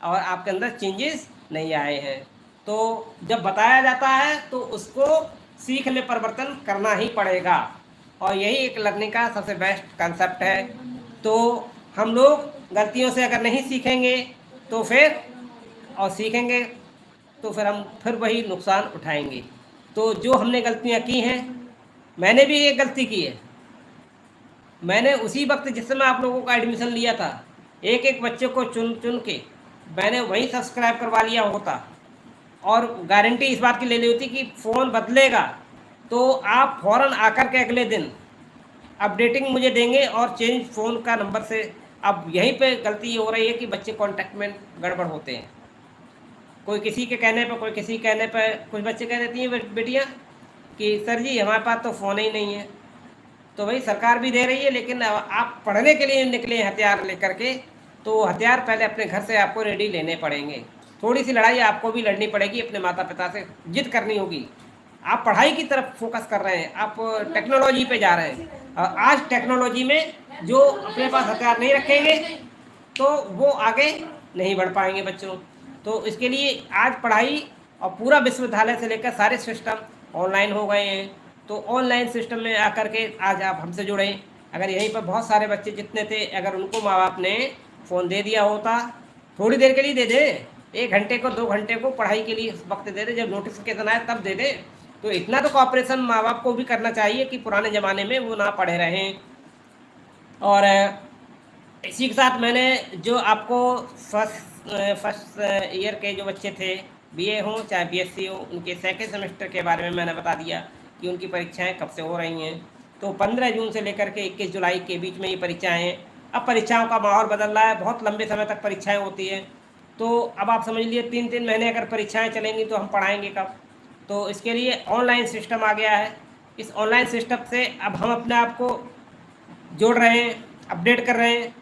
और आपके अंदर चेंजेस नहीं आए हैं। तो जब बताया जाता है तो उसको सीख में परिवर्तन करना ही पड़ेगा, और यही एक लर्निंग का सबसे बेस्ट कंसेप्ट है। तो हम लोग गलतियों से अगर नहीं सीखेंगे तो फिर, और सीखेंगे तो फिर हम फिर वही नुकसान उठाएंगे। तो जो हमने गलतियां की हैं, मैंने भी एक गलती की है। मैंने उसी वक्त जिस समय आप लोगों का एडमिशन लिया था, एक एक बच्चे को चुन चुन के मैंने वही सब्सक्राइब करवा लिया होता, और गारंटी इस बात की ले ली होती कि फ़ोन बदलेगा तो आप फ़ौरन आकर के अगले दिन अपडेटिंग मुझे देंगे और चेंज फ़ोन का नंबर से। अब यहीं पे गलती हो रही है कि बच्चे कांटेक्ट में गड़बड़ होते हैं। कोई किसी के कहने पर, कोई किसी के कहने पर, कुछ बच्चे कह देती हैं बेटियाँ कि सर जी हमारे पास तो फ़ोन ही नहीं है। तो भाई सरकार भी दे रही है, लेकिन आप पढ़ने के लिए निकले हथियार लेकर के, तो हथियार पहले अपने घर से आपको रेडी लेने पड़ेंगे। थोड़ी सी लड़ाई आपको भी लड़नी पड़ेगी, अपने माता पिता से जिद करनी होगी। आप पढ़ाई की तरफ फोकस कर रहे हैं, आप टेक्नोलॉजी पे जा रहे हैं, और आज टेक्नोलॉजी में जो अपने पास हथियार नहीं रखेंगे तो वो आगे नहीं बढ़ पाएंगे बच्चों। तो इसके लिए आज पढ़ाई और पूरा विश्वविद्यालय से लेकर सारे सिस्टम ऑनलाइन हो गए हैं। तो ऑनलाइन सिस्टम में आकर के आज आप हमसे जुड़े। अगर यहीं पर बहुत सारे बच्चे जितने थे, अगर उनको माँ बाप ने फ़ोन दे दिया होता, थोड़ी देर के लिए दे दे, 1 घंटे को 2 घंटे को पढ़ाई के लिए वक्त दे दे, जब नोटिफिकेशन आए तब दे दे। तो इतना तो कॉपरेशन माँ बाप को भी करना चाहिए कि पुराने ज़माने में वो ना पढ़े रहें। और इसी के साथ मैंने जो आपको फर्स्ट ईयर के जो बच्चे थे, बीए हो चाहे बीएससी हो, उनके सेकेंड सेमेस्टर के बारे में मैंने बता दिया कि उनकी परीक्षाएं कब से हो रही हैं। तो 15 जून से लेकर के 21 जुलाई के बीच में ये परीक्षाएं हैं। अब परीक्षाओं का माहौल बदल रहा है, बहुत लंबे समय तक परीक्षाएं होती हैं। तो अब आप समझ लिए 3-3 महीने अगर परीक्षाएं चलेंगी तो हम पढ़ाएंगे कब। तो इसके लिए ऑनलाइन सिस्टम आ गया है। इस ऑनलाइन सिस्टम से अब हम अपने आप को जोड़ रहे हैं, अपडेट कर रहे हैं।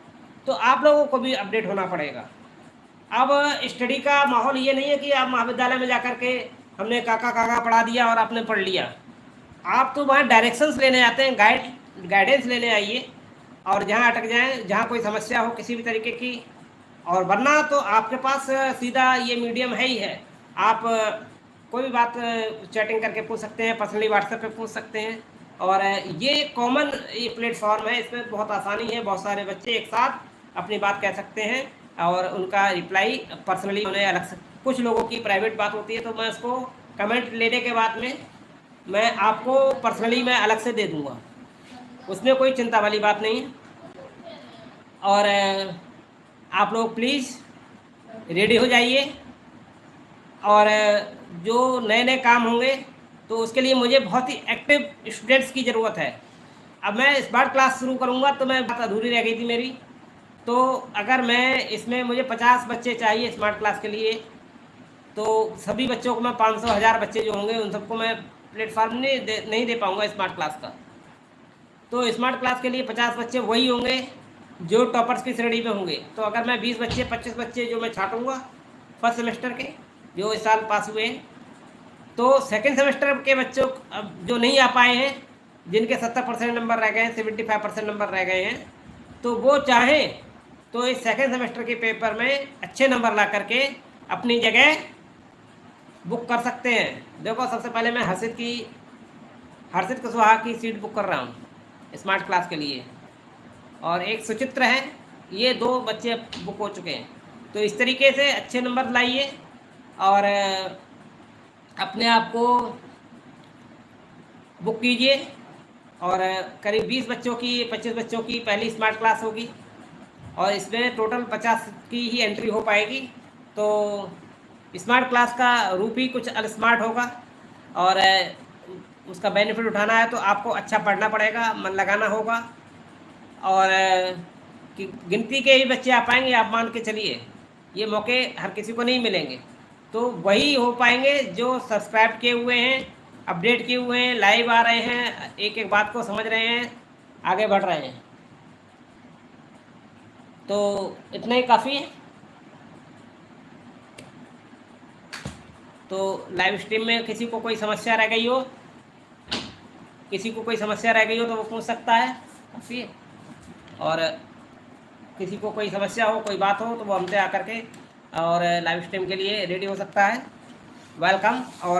तो आप लोगों को भी अपडेट होना पड़ेगा। अब स्टडी का माहौल ये नहीं है कि आप महाविद्यालय में जाकर के हमने काका काका पढ़ा दिया और आपने पढ़ लिया। आप तो वहाँ डायरेक्शंस लेने आते हैं, गाइडेंस लेने आइए, और जहाँ अटक जाएं, जहाँ कोई समस्या हो किसी भी तरीके की, और वरना तो आपके पास सीधा ये मीडियम है ही है। आप कोई भी बात चैटिंग करके पूछ सकते हैं, पर्सनली व्हाट्सएप पे पूछ सकते हैं। और ये कॉमन ये प्लेटफॉर्म है, इसमें बहुत आसानी है, बहुत सारे बच्चे एक साथ अपनी बात कह सकते हैं, और उनका रिप्लाई पर्सनली उन्हें अलग से, कुछ लोगों की प्राइवेट बात होती है तो मैं उसको कमेंट लेने के बाद में मैं आपको पर्सनली मैं अलग से दे दूँगा, उसमें कोई चिंता वाली बात नहीं है। और आप लोग प्लीज़ रेडी हो जाइए, और जो नए नए काम होंगे तो उसके लिए मुझे बहुत ही एक्टिव स्टूडेंट्स की ज़रूरत है। अब मैं स्मार्ट क्लास शुरू करूँगा तो मैं बात अधूरी रह गई थी मेरी। तो अगर मैं इसमें मुझे 50 बच्चे चाहिए स्मार्ट क्लास के लिए, तो सभी बच्चों को मैं 500-1000 बच्चे जो होंगे उन सबको मैं प्लेटफॉर्म नहीं दे पाऊँगा स्मार्ट क्लास का। तो स्मार्ट क्लास के लिए 50 बच्चे वही होंगे जो टॉपर्स की श्रेणी में होंगे। तो अगर मैं 20 बच्चे 25 बच्चे जो मैं छांटूँगा फर्स्ट सेमेस्टर के जो इस साल पास हुए हैं, तो सेकेंड सेमेस्टर के बच्चों अब जो नहीं आ पाए हैं, जिनके 70% नंबर रह गए हैं, 75% नंबर रह गए हैं, तो वो चाहें तो इस सेकेंड सेमेस्टर के पेपर में अच्छे नंबर ला करके अपनी जगह बुक कर सकते हैं। देखो सबसे पहले मैं हर्षित कुशवाहा की सीट बुक कर रहा हूँ स्मार्ट क्लास के लिए, और एक सुचित्र है, ये 2 बच्चे बुक हो चुके हैं। तो इस तरीके से अच्छे नंबर लाइए और अपने आप को बुक कीजिए। और करीब 20 बच्चों की 25 बच्चों की पहली स्मार्ट क्लास होगी, और इसमें टोटल 50 की ही एंट्री हो पाएगी। तो स्मार्ट क्लास का रूप ही कुछ स्मार्ट होगा, और उसका बेनिफिट उठाना है तो आपको अच्छा पढ़ना पड़ेगा, मन लगाना होगा, और कि गिनती के ही बच्चे आ पाएंगे। आप मान के चलिए ये मौके हर किसी को नहीं मिलेंगे, तो वही हो पाएंगे जो सब्सक्राइब किए हुए हैं, अपडेट किए हुए हैं, लाइव आ रहे हैं, एक एक बात को समझ रहे हैं, आगे बढ़ रहे हैं। तो इतना ही काफ़ी है। तो लाइव स्ट्रीम में किसी को कोई समस्या रह गई हो, तो वो पूछ सकता है, काफ़ी है। और किसी को कोई समस्या हो, कोई बात हो, तो वो हमसे आकर के और लाइव स्ट्रीम के लिए रेडी हो सकता है। वेलकम। और